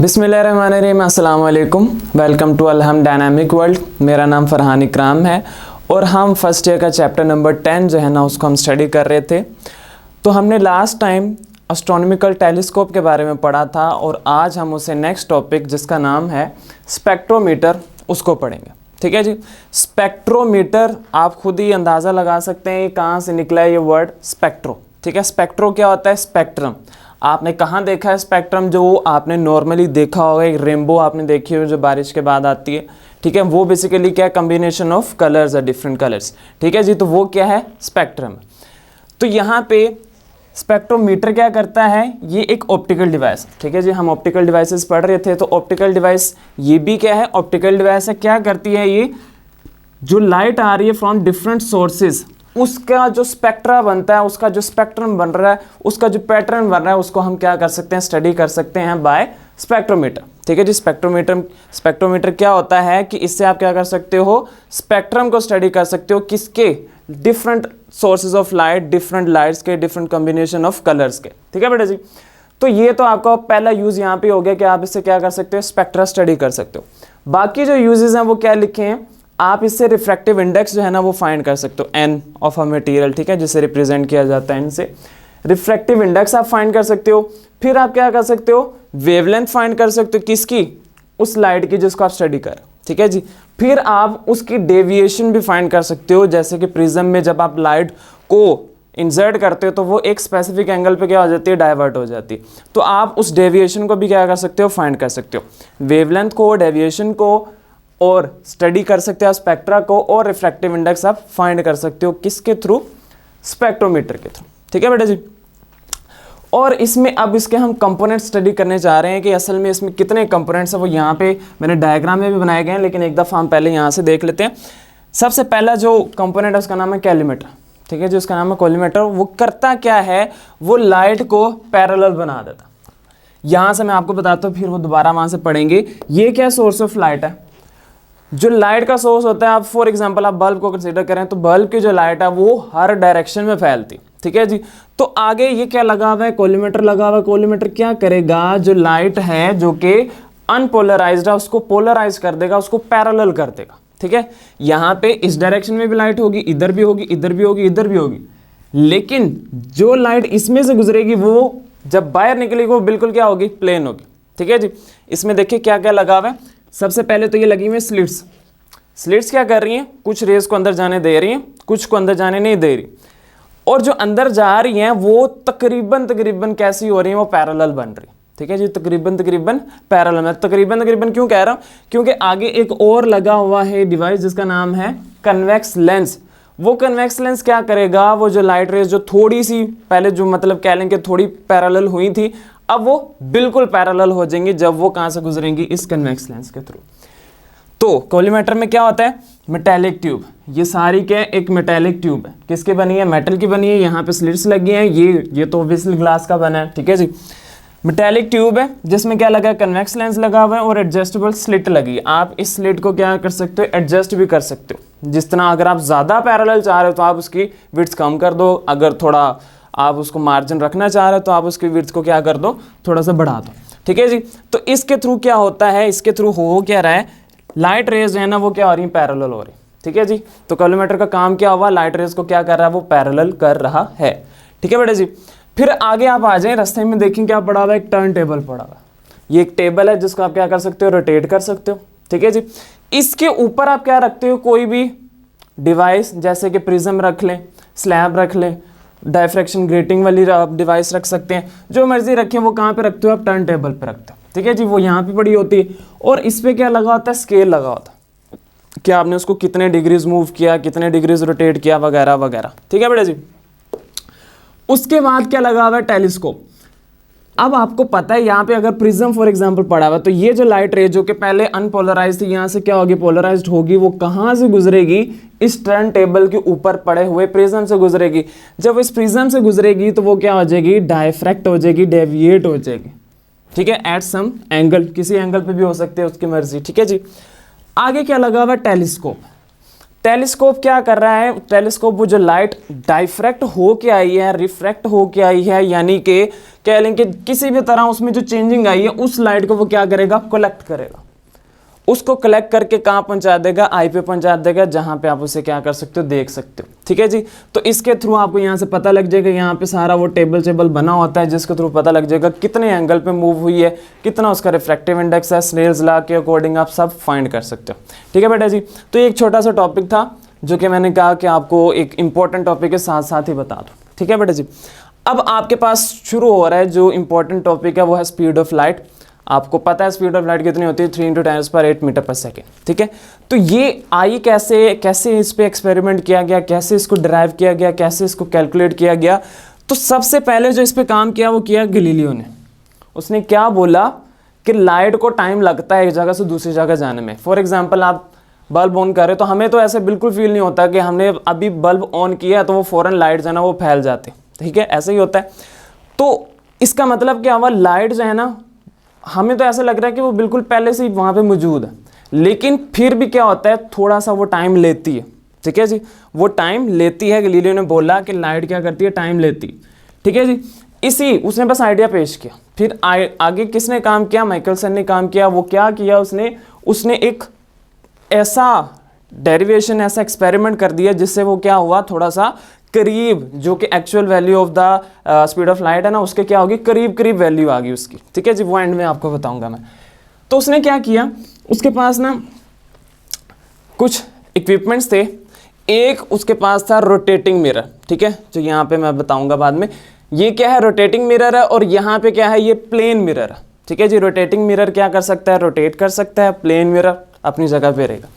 बिस्मिल्लाहिर्रहमानिर्रहीम, अस्सलाम वालेकुम। Welcome to Alham dynamic world. मेरा नाम फरहान इकराम है और हम फर्स्ट ईयर का चैप्टर नंबर 10 जो है ना उसको हम स्टडी कर रहे थे। तो हमने लास्ट टाइम एस्ट्रोनॉमिकल टेलीस्कोप के बारे में पढ़ा था और आज हम उसे नेक्स्ट टॉपिक जिसका नाम है स्पेक्ट्रोमीटर उसको पढ़ेंगे। ठीक है जी। स्पेक्ट्रोमीटर आप खुद ही अंदाज़ा लगा सकते हैं कहाँ से निकला है ये वर्ड स्पेक्ट्रो। ठीक है, स्पेक्ट्रो क्या होता है? स्पेक्ट्रम। आपने कहाँ देखा है स्पेक्ट्रम? जो आपने नॉर्मली देखा होगा, एक रेनबो आपने देखी हो जो बारिश के बाद आती है। ठीक है, वो बेसिकली क्या है? कम्बिनेशन ऑफ कलर्स है, डिफरेंट कलर्स। ठीक है जी, तो वो क्या है? स्पेक्ट्रम। तो यहाँ पे स्पेक्ट्रोमीटर क्या करता है? ये एक ऑप्टिकल डिवाइस। ठीक है जी, हम ऑप्टिकल डिवाइसेस पढ़ रहे थे। तो ऑप्टिकल डिवाइस ये भी क्या है? ऑप्टिकल डिवाइस है। क्या करती है ये? जो लाइट आ रही है फ्रॉम डिफरेंट सोर्सेज, उसका जो स्पेक्ट्रा बनता है, उसका जो स्पेक्ट्रम बन रहा है, उसका जो पैटर्न बन रहा है, उसको हम क्या कर सकते हैं? स्टडी कर सकते हैं बाय स्पेक्ट्रोमीटर। ठीक है जी। स्पेक्ट्रोमीटर क्या होता है कि इससे आप क्या कर सकते हो? स्पेक्ट्रम को स्टडी कर सकते हो। किसके? Different sources of light, different lights के, डिफरेंट कॉम्बिनेशन ऑफ कलर्स के। ठीक है बेटा जी। तो ये तो आपका पहला यूज यहाँ पे हो गया कि आप इससे क्या कर सकते हो? स्पेक्ट्रा स्टडी कर सकते हो। बाकी जो यूजेस हैं वो क्या लिखे हैं? आप इससे रिफ्रैक्टिव इंडेक्स जो है ना वो फाइंड कर सकते हो, एन ऑफ अ मटेरियल। ठीक है, जिसे रिप्रेजेंट किया जाता है इनसे। रिफ्रैक्टिव इंडेक्स आप फाइंड कर सकते हो। फिर आप क्या कर सकते हो? वेवलेंथ फाइंड कर सकते हो। किसकी? उस लाइट की जिसको आप स्टडी कर। ठीक है जी। फिर आप उसकी डेविएशन भी फाइंड कर सकते हो। जैसे कि प्रिज्म में जब आप लाइट को इंसर्ट करते हो तो वो एक स्पेसिफिक एंगल पे क्या हो जाती है? डाइवर्ट हो जाती है। तो आप उस डेविएशन को भी क्या कर सकते हो? फाइंड कर सकते हो। वेवलेंथ को, डेविएशन को और स्टडी कर सकते हो स्पेक्ट्रा को, और रिफ्रैक्टिव इंडेक्स आप फाइंड कर सकते हो किसके थ्रू? स्पेक्ट्रोमीटर के थ्रू। ठीक है बेटा जी। और इसमें अब इसके हम कंपोनेंट स्टडी करने जा रहे हैं कि असल में इसमें कितने कंपोनेंट्स हैं। वो यहाँ पे मैंने डायग्राम में भी बनाए गए हैं, लेकिन एक दफ़ा हम पहले यहाँ से देख लेते हैं। सबसे पहला जो कंपोनेंट है उसका नाम है कॉलीमेटर। ठीक है जी, उसका नाम है कॉलीमेटर। वो करता क्या है? वो लाइट को पैरेलल बना देता। यहाँ से मैं आपको बताता हूँ, फिर वो दोबारा वहाँ से पढ़ेंगे। ये क्या सोर्स ऑफ लाइट है? जो लाइट का सोर्स होता है, आप फॉर एग्जांपल आप बल्ब को कंसीडर करें तो बल्ब की जो लाइट है वो हर डायरेक्शन में फैलती। ठीक है जी। तो आगे ये क्या लगा हुआ है? कॉलीमेटर लगा हुआ है। कॉलीमेटर क्या करेगा? जो लाइट है जो कि अनपोलराइज्ड है उसको पोलराइज कर देगा, उसको पैरेलल कर देगा। ठीक है, यहाँ पे इस डायरेक्शन में भी लाइट होगी, इधर भी होगी, इधर भी होगी, इधर भी होगी। लेकिन जो लाइट इसमें से गुजरेगी वो जब बाहर निकलेगी वो बिल्कुल क्या होगी? प्लेन होगी। ठीक है जी। इसमें देखिए क्या क्या लगा हुआ है। सबसे पहले तो ये लगी हुई है स्लिट्स। स्लिट्स क्या कर रही हैं? कुछ रेस को अंदर जाने दे रही हैं, कुछ को अंदर जाने नहीं दे रही। और जो अंदर जा रही हैं वो तकरीबन कैसी हो रही हैं? वो पैरेलल बन रही। ठीक है जी, तकरीबन पैरेलल। मैं तकरीबन क्यों कह रहा हूँ? क्योंकि आगे एक और लगा हुआ है डिवाइस जिसका नाम है कन्वेक्स लेंस। वो कन्वेक्स लेंस क्या करेगा? वो जो लाइट रेस जो थोड़ी सी पहले जो मतलब कह लें कि थोड़ी पैरेलल हुई थी, अब वो बिल्कुल पैरेलल हो जाएंगी जब वो कहाँ से गुजरेंगी? इस कन्वेक्स लेंस के थ्रू। तो कॉलीमेटर में क्या होता है? Metallic tube. ये सारी क्या है? एक मेटेलिक ट्यूब है। किसकी बनी है? मेटल की बनी है। यहाँ पे स्लिट्स लगी हैं। ये तो ऑब्वियसली ग्लास का बना है। ठीक है जी। मेटेलिक ट्यूब है जिसमें क्या लगा है? कन्वेक्स लेंस लगा हुआ है और एडजस्टेबल स्लिट लगी है। आप इस स्लिट को क्या कर सकते हो? एडजस्ट भी कर सकते हो। जिस तरह अगर आप ज़्यादा पैरेलल चाह रहे हो तो आप उसकी विड्थ कम कर दो। अगर थोड़ा आप उसको मार्जिन रखना चाह रहे हो तो आप उसकी विड्थ को क्या कर दो? थोड़ा सा बढ़ा दो। ठीक है जी। तो इसके थ्रू क्या होता है? इसके थ्रू हो क्या रहा है? लाइट रेज है ना वो क्या हो रही है? पैरेलल हो रही। ठीक है जी। तो कॉलीमेटर का काम क्या हुआ? लाइट रेज को क्या कर रहा है? वो पैरेलल कर रहा है। ठीक है बेटा जी। फिर आगे आप आ जाएं, रास्ते में देखें क्या पड़ा हुआ है? एक टर्न टेबल पड़ा हुआ है। ये एक टेबल है जिसको आप क्या कर सकते हो? रोटेट कर सकते हो। ठीक है जी। इसके ऊपर आप क्या रखते हो? कोई भी डिवाइस, जैसे कि प्रिज्म रख लें, स्लैब रख लें, डायफ्रैक्शन ग्रेटिंग वाली आप डिवाइस रख सकते हैं। जो मर्जी रखें। वो कहाँ पे रखते हो? आप टर्न टेबल पे रखते हो। ठीक है जी। वो यहाँ पे पड़ी होती है और इस पे क्या लगा होता है? स्केल लगा होता है कि आपने उसको कितने डिग्रीज मूव किया, कितने डिग्रीज रोटेट किया, वगैरह वगैरह। ठीक है बेटा जी। उसके बाद क्या लगा हुआ है? टेलीस्कोप। अब आपको पता है यहाँ पे अगर प्रिज्म फॉर एग्जांपल पड़ा हुआ तो ये जो लाइट रे जो कि पहले अनपोलराइज थी, यहाँ से क्या होगी? पोलराइज्ड होगी। वो कहाँ से गुजरेगी? इस टर्न टेबल के ऊपर पड़े हुए प्रिज्म से गुजरेगी। जब इस प्रिज्म से गुजरेगी तो वो क्या हो जाएगी? डायफ्रैक्ट हो जाएगी, डेविएट हो जाएगी। ठीक है, एट सम एंगल, किसी एंगल पे भी हो सकते हैं, उसकी मर्जी। ठीक है जी। आगे क्या लगा हुआ? टेलीस्कोप। टेलीस्कोप क्या कर रहा है, टेलीस्कोप वो जो लाइट डाइफ्रैक्ट हो के आई है, रिफ्रैक्ट हो के आई है, यानी कि कह लें कि किसी भी तरह उसमें जो चेंजिंग आई है उस लाइट को वो क्या करेगा, कलेक्ट करेगा, उसको कलेक्ट करके कहाँ पहुंचा देगा, आई पे पहुंचा देगा, जहां पे आप उसे क्या कर सकते हो, देख सकते हो। ठीक है जी। तो इसके थ्रू आपको यहाँ से पता लग जाएगा, यहाँ पे सारा वो टेबल बना होता है जिसके थ्रू पता लग जाएगा कितने एंगल पे मूव हुई है, कितना उसका रिफ्रैक्टिव इंडेक्स है, स्नेल्स लॉ के अकॉर्डिंग आप सब फाइंड कर सकते हो। ठीक है बेटा जी। तो एक छोटा सा टॉपिक था जो कि मैंने कहा कि आपको एक इंपॉर्टेंट टॉपिक के साथ साथ ही बता दो। ठीक है बेटा जी। अब आपके पास शुरू हो रहा है जो इंपॉर्टेंट टॉपिक है, वो है स्पीड ऑफ लाइट। आपको पता है स्पीड ऑफ लाइट कितनी होती है, 3 × 10⁸ मीटर पर सेकेंड। ठीक है। तो ये आई कैसे इस पे एक्सपेरिमेंट किया गया, कैसे इसको डिराइव किया गया, कैसे इसको कैलकुलेट किया गया। तो सबसे पहले जो इस पे काम किया वो किया गैलीलियो ने। उसने क्या बोला कि लाइट को टाइम लगता है एक जगह से दूसरी जगह जाने में। फॉर एग्जाम्पल आप बल्ब ऑन कर रहे हो तो हमें तो ऐसे बिल्कुल फील नहीं होता कि हमने अभी बल्ब ऑन किया तो वो फ़ौरन लाइट जो है ना वो फैल जाती। ठीक है, ऐसे ही होता है। तो इसका मतलब क्या हुआ, लाइट जो है ना हमें तो ऐसा लग रहा है कि वो बिल्कुल पहले से ही वहाँ पे मौजूद है, लेकिन फिर भी क्या होता है, थोड़ा सा वो टाइम लेती है। ठीक है जी, वो टाइम लेती है। गैलीलियो ने बोला कि लाइट क्या करती है, टाइम लेती है। ठीक है जी। इसी उसने बस आइडिया पेश किया। फिर आगे किसने काम किया, माइकलसन ने काम किया। वो क्या किया, उसने एक ऐसा डेरिवेशन, ऐसा एक्सपेरिमेंट कर दिया जिससे वो क्या हुआ, थोड़ा सा करीब, जो कि actual value of the speed of light है ना, उसके क्या होगी, करीब वैल्यू आ गई उसकी। ठीक है जी, वो एंड में आपको बताऊंगा मैं। तो उसने क्या किया, उसके पास ना कुछ इक्विपमेंट्स थे। एक उसके पास था रोटेटिंग मिरर। ठीक है, जो यहाँ पे मैं बताऊंगा बाद में। ये क्या है, रोटेटिंग मिरर है, और यहाँ पे क्या है, ये प्लेन मिरर है। ठीक है जी। रोटेटिंग मिरर क्या कर सकता है, रोटेट कर सकता है, प्लेन मिरर अपनी जगह पे रहेगा।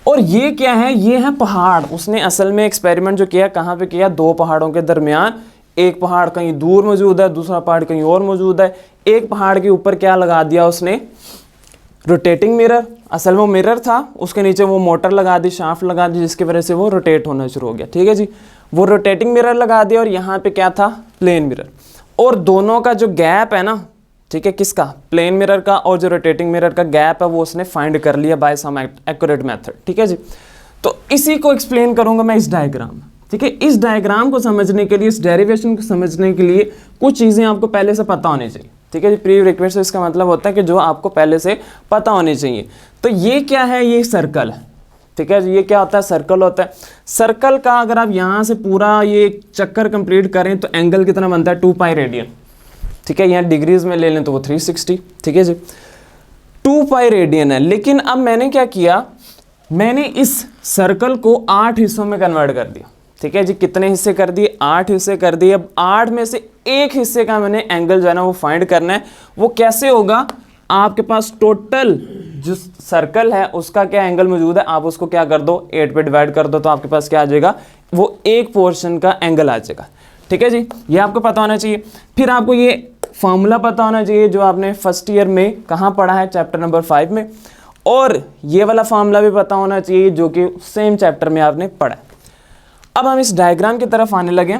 और ये क्या है, ये है पहाड़। उसने असल में एक्सपेरिमेंट जो किया, कहाँ पे किया, 2 पहाड़ों के दरमियान। एक पहाड़ कहीं दूर मौजूद है, दूसरा पहाड़ कहीं और मौजूद है। एक पहाड़ के ऊपर क्या लगा दिया उसने, रोटेटिंग मिरर। असल में वो मिरर था, उसके नीचे वो मोटर लगा दी, शाफ्ट लगा दी, जिसकी वजह से वो रोटेट होना शुरू हो गया। ठीक है जी। वो रोटेटिंग मिरर लगा दिया, और यहाँ पे क्या था, प्लेन मिरर। और दोनों का जो गैप है ना, ठीक है, किसका, प्लेन मिरर का और जो रोटेटिंग मिरर का गैप है, वो उसने फाइंड कर लिया बाय सम एक्यूरेट मेथड। ठीक है जी। तो इसी को एक्सप्लेन करूंगा मैं इस डायग्राम में। ठीक है, इस डायग्राम को समझने के लिए, इस डेरिवेशन को समझने के लिए कुछ चीज़ें आपको पहले से पता होनी चाहिए। ठीक है जी। प्री रिक्वेस्ट इसका मतलब होता है कि जो आपको पहले से पता होनी चाहिए। तो ये क्या है, ये सर्कल है। ठीक है जी। ये क्या होता है, सर्कल होता है। सर्कल का अगर आप यहाँ से पूरा ये चक्कर कंप्लीट करें तो एंगल कितना बनता है, 2π रेडियन। ठीक है, यहाँ डिग्रीज में ले लें तो वो 360। ठीक है जी, 2π रेडियन है। लेकिन अब मैंने क्या किया, मैंने इस सर्कल को 8 हिस्सों में कन्वर्ट कर दिया। ठीक है जी, कितने हिस्से कर दिए, 8 हिस्से कर दिए। अब 8 में से एक हिस्से का मैंने एंगल जो है ना वो फाइंड करना है। वो कैसे होगा, आपके पास टोटल जो सर्कल है उसका क्या एंगल मौजूद है, आप उसको क्या कर दो, 8 पे डिवाइड कर दो, तो आपके पास क्या आ जाएगा, वो एक पोर्शन का एंगल आ जाएगा। ठीक है जी, ये आपको पता होना चाहिए। फिर आपको ये फॉर्मूला पता होना चाहिए जो आपने फर्स्ट ईयर में कहाँ पढ़ा है, चैप्टर नंबर 5 में। और ये वाला फॉर्मूला भी पता होना चाहिए जो कि सेम चैप्टर में आपने पढ़ा है। अब हम इस डायग्राम की तरफ आने लगे।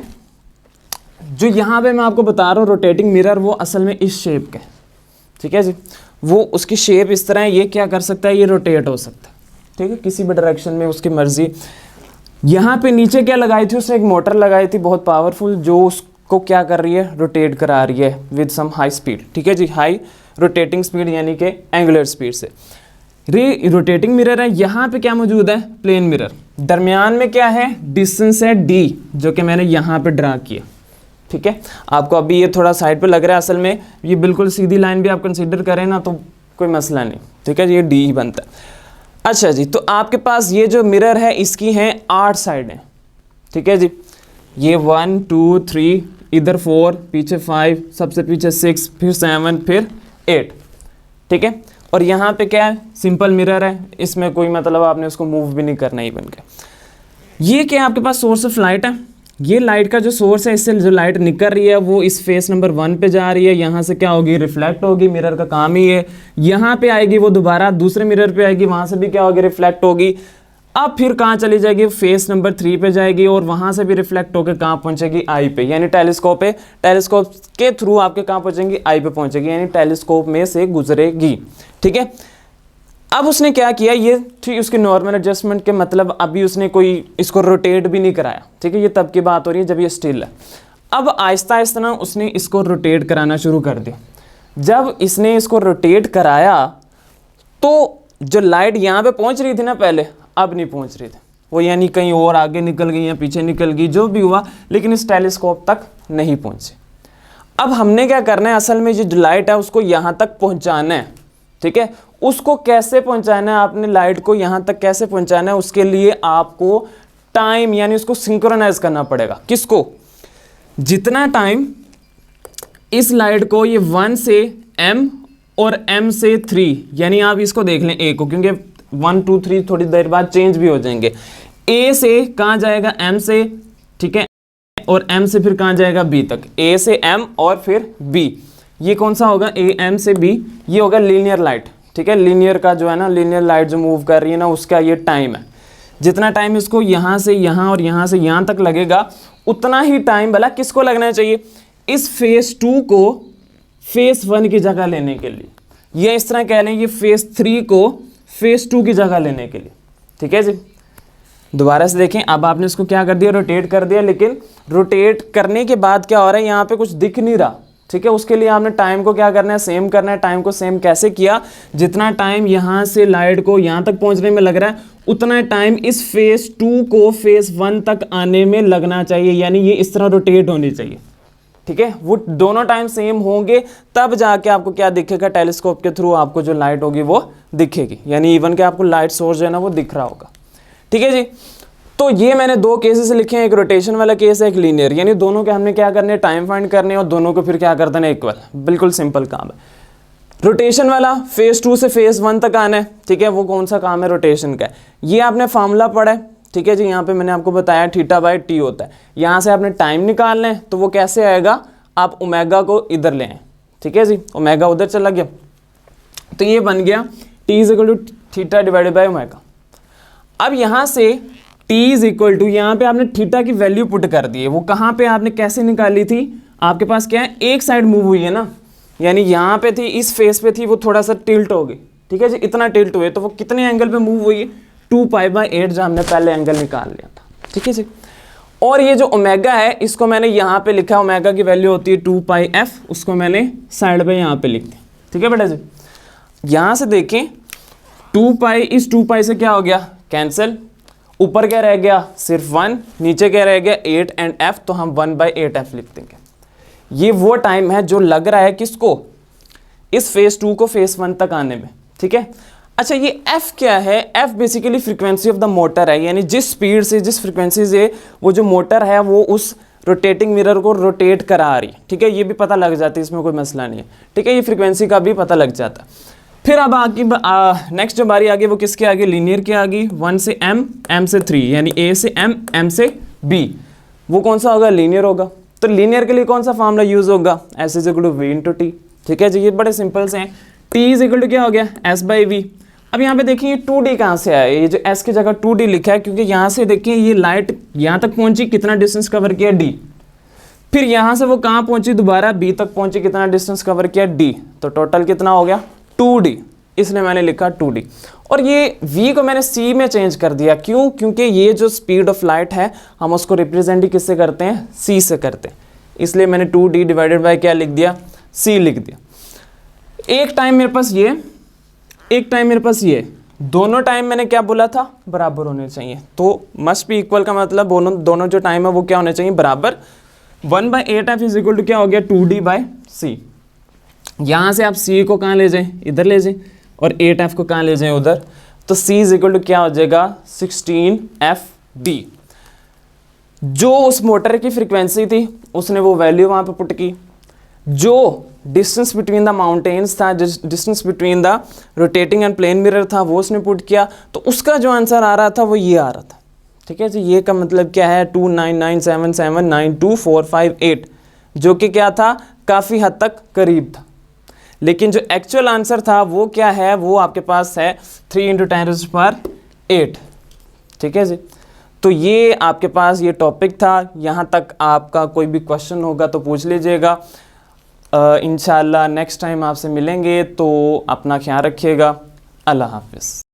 जो यहाँ पे मैं आपको बता रहा हूँ रोटेटिंग मिरर, वो असल में इस शेप का है। ठीक है जी, वो उसकी शेप इस तरह है। ये क्या कर सकता है, ये रोटेट हो सकता है। ठीक है, किसी भी डायरेक्शन में उसकी मर्जी। यहाँ पे नीचे क्या लगाई थी उसने, एक मोटर लगाई थी बहुत पावरफुल, जो उसको क्या कर रही है, रोटेट करा रही है विद सम हाई स्पीड। ठीक है जी, हाई रोटेटिंग स्पीड यानी कि एंगुलर स्पीड से। रोटेटिंग मिरर है। यहाँ पे क्या मौजूद है, प्लेन मिरर। दरमियान में क्या है, डिस्टेंस है d, जो कि मैंने यहाँ पे ड्रा किया। ठीक है, आपको अभी ये थोड़ा साइड पे लग रहा है, असल में ये बिल्कुल सीधी लाइन भी आप कंसीडर करें ना तो कोई मसला नहीं। ठीक है जी, ये d ही बनता है। अच्छा जी, तो आपके पास ये जो मिरर है इसकी हैं 8 साइडें। ठीक है जी, ये 1 2 3, इधर 4, पीछे 5, सबसे पीछे 6, फिर 7, फिर 8। ठीक है, और यहाँ पे क्या है, सिंपल मिरर है, इसमें कोई मतलब आपने उसको मूव भी नहीं करना ही बन के। ये क्या है, आपके पास सोर्स ऑफ लाइट है। ये लाइट का जो सोर्स है, इससे जो लाइट निकल रही है वो इस फेस नंबर 1 पे जा रही है। यहाँ से क्या होगी, रिफ्लेक्ट होगी, मिरर का काम ही है। यहाँ पे आएगी वो दोबारा दूसरे मिरर पे आएगी, वहाँ से भी क्या होगी, रिफ्लेक्ट होगी। अब फिर कहाँ चली जाएगी, फेस नंबर 3 पे जाएगी, और वहाँ से भी रिफ्लेक्ट होकर कहाँ पहुँचेगी, आई पे, यानी टेलीस्कोप पे। टेलीस्कोप के थ्रू आपके कहाँ पहुँचेंगी, आई पे पहुँचेगी, यानी टेलीस्कोप में से गुजरेगी। ठीक है, अब उसने क्या किया, ये थी उसकी नॉर्मल एडजस्टमेंट के मतलब अभी उसने कोई इसको रोटेट भी नहीं कराया, ठीक है, ये तब की बात हो रही है जब ये स्टिल है। अब आहिस्ता आहिस्ता ना उसने इसको रोटेट कराना शुरू कर दिया। जब इसने इसको रोटेट कराया तो जो लाइट यहाँ पे पहुँच रही थी ना पहले, अब नहीं पहुँच रही थी वो, यानी कहीं और आगे निकल गई या पीछे निकल गई, जो भी हुआ, लेकिन इस टेलीस्कोप तक नहीं पहुँची। अब हमने क्या करना है, असल में जो लाइट है उसको यहाँ तक पहुँचाना है, ठीक है। उसको कैसे पहुँचाना है, आपने लाइट को यहाँ तक कैसे पहुँचाना है, उसके लिए आपको टाइम यानी उसको सिंक्रोनाइज करना पड़ेगा। किसको? जितना टाइम इस लाइट को ये 1 से m और m से 3, यानी आप इसको देख लें a को, क्योंकि 1 2 3 थोड़ी देर बाद चेंज भी हो जाएंगे। a से कहाँ जाएगा, m से, ठीक है, और m से फिर कहाँ जाएगा, b तक। a से m और फिर b, ये कौन सा होगा, a m से b, ये होगा लीनियर लाइट, ठीक है। लीनियर का जो है ना, लीनियर लाइट जो मूव कर रही है ना, उसका ये टाइम है। जितना टाइम इसको यहाँ से यहाँ और यहाँ से यहाँ तक लगेगा, उतना ही टाइम भला किसको लगना चाहिए, इस फेज 2 को फेज 1 की जगह लेने के लिए, या इस तरह कह लें ये फेज 3 को फेज 2 की जगह लेने के लिए, ठीक है जी। दोबारा से देखें, अब आपने इसको क्या कर दिया, रोटेट कर दिया, लेकिन रोटेट करने के बाद क्या हो रहा है, यहाँ पे कुछ दिख नहीं रहा, ठीक है। उसके लिए आपने टाइम को क्या करना है, सेम करना है। टाइम को सेम कैसे किया, जितना टाइम यहाँ से लाइट को यहाँ तक पहुँचने में लग रहा है, उतना टाइम इस फेज 2 को फेज 1 तक आने में लगना चाहिए, यानी ये इस तरह रोटेट होनी चाहिए, ठीक है। वो दोनों टाइम सेम होंगे तब जाके आपको क्या दिखेगा, टेलीस्कोप के थ्रू आपको जो लाइट होगी वो दिखेगी, यानी इवन के आपको लाइट सोर्स जो है ना वो दिख रहा होगा, ठीक है जी। तो ये मैंने 2 केसेस लिखे हैं, एक रोटेशन वाला केस है, एक लीनियर, यानी दोनों के हमने क्या करने, टाइम फाइंड करने और दोनों को फिर क्या कर देना, इक्वल। बिल्कुल सिंपल काम है। रोटेशन वाला फेज 2 से फेज 1 तक आना है, ठीक है, वो कौन सा काम है, रोटेशन का है। ये आपने फार्मूला पढ़ा है, ठीक है जी। यहाँ पे मैंने आपको बताया θ/t होता है। यहाँ से आपने टाइम निकालना है, तो वो कैसे आएगा, आप ओमेगा को इधर ले आए, ठीक है जी, ओमेगा उधर चला गया, तो ये बन गया t = θ/ω। अब यहाँ से t = यहाँ पे आपने थीटा की वैल्यू पुट कर दी है। वो कहाँ पे आपने कैसे निकाली थी, आपके पास क्या है, एक साइड मूव हुई है ना, यानी यहाँ पे थी, इस फेस पे थी, वो थोड़ा सा टिल्ट हो गई, ठीक है जी, इतना टिल्ट हुए, तो वो कितने एंगल पे मूव हुई है, 2π/8, जो हमने पहले एंगल निकाल लिया था, ठीक है जी। और ये जो ओमेगा है, इसको मैंने यहाँ पे लिखा, ओमेगा की वैल्यू होती है 2πf, उसको मैंने साइड पे यहाँ पे लिख दिया, ठीक है बेटा जी। यहाँ से देखें 2π, इस 2π से क्या हो गया, कैंसिल, ऊपर क्या रह गया, सिर्फ 1, नीचे क्या रह गया 8 एंड f, तो हम 1/8f लिख देंगे। ये वो टाइम है जो लग रहा है किसको, इस फेज 2 को फेज 1 तक आने में, ठीक है। अच्छा, ये f क्या है, f basically frequency of the motor है, यानी जिस स्पीड से, जिस फ्रीक्वेंसी से वो जो मोटर है वो उस रोटेटिंग मिरर को रोटेट करा रही है, ठीक है। ये भी पता लग जाती है, इसमें कोई मसला नहीं है, ठीक है। ये फ्रीक्वेंसी का भी पता लग जाता है। फिर अब आगे नेक्स्ट जो बारी आगे वो किसके आगे, लीनियर के आगे, 1 से m, m से 3, यानी a से m, m से b, वो कौन सा होगा, लीनियर होगा। तो लीनियर के लिए कौन सा फॉर्मूला यूज होगा, s = v × t, ठीक है जी। ये बड़े सिंपल से हैं। t = क्या हो गया, s/v। अब यहाँ पे देखिए 2d कहाँ से आया, ये जो s की जगह 2d लिखा है, क्योंकि यहाँ से देखिए ये लाइट यहाँ तक पहुँची, कितना डिस्टेंस कवर किया, d, फिर यहाँ से वो कहाँ पहुँची, दोबारा b तक पहुँची, कितना डिस्टेंस कवर किया, d, तो टोटल कितना हो गया 2d, इसलिए मैंने लिखा 2d। और ये v को मैंने c में चेंज कर दिया, क्यों, क्योंकि ये जो स्पीड ऑफ लाइट है हम उसको रिप्रेजेंट ही किससे करते हैं, c से करते हैं, इसलिए मैंने 2d / क्या लिख दिया, c लिख दिया। एक टाइम मेरे पास ये, एक टाइम मेरे पास ये, दोनों टाइम मैंने क्या बोला था, बराबर होने चाहिए, तो मस्ट बी इक्वल का मतलब दोनों जो टाइम है वो क्या होने चाहिए, बराबर। 1/8f = क्या हो गया, 2d/c। यहाँ से आप c को कहाँ ले जाएं, इधर ले जाएं, और 8f को कहाँ ले जाएं, उधर, तो c = क्या हो जाएगा, 16fd। जो उस मोटर की फ्रीक्वेंसी थी उसने वो वैल्यू वहाँ पे पुट की, जो डिस्टेंस बिटवीन द माउंटेन्स था, distance between the rotating and plane mirror था, वो उसने पुट किया, तो उसका जो आंसर आ रहा था वो ये आ रहा था, ठीक है जी। ये का मतलब क्या है, 299779245 जो कि क्या था, काफ़ी हद तक करीब था, लेकिन जो एक्चुअल आंसर था वो क्या है, वो आपके पास है 3 × 10⁸, ठीक है जी। तो ये आपके पास ये टॉपिक था। यहाँ तक आपका कोई भी क्वेश्चन होगा तो पूछ लीजिएगा। इंशाल्लाह नेक्स्ट टाइम आपसे मिलेंगे, तो अपना ख्याल रखिएगा। अल्लाह हाफिज़।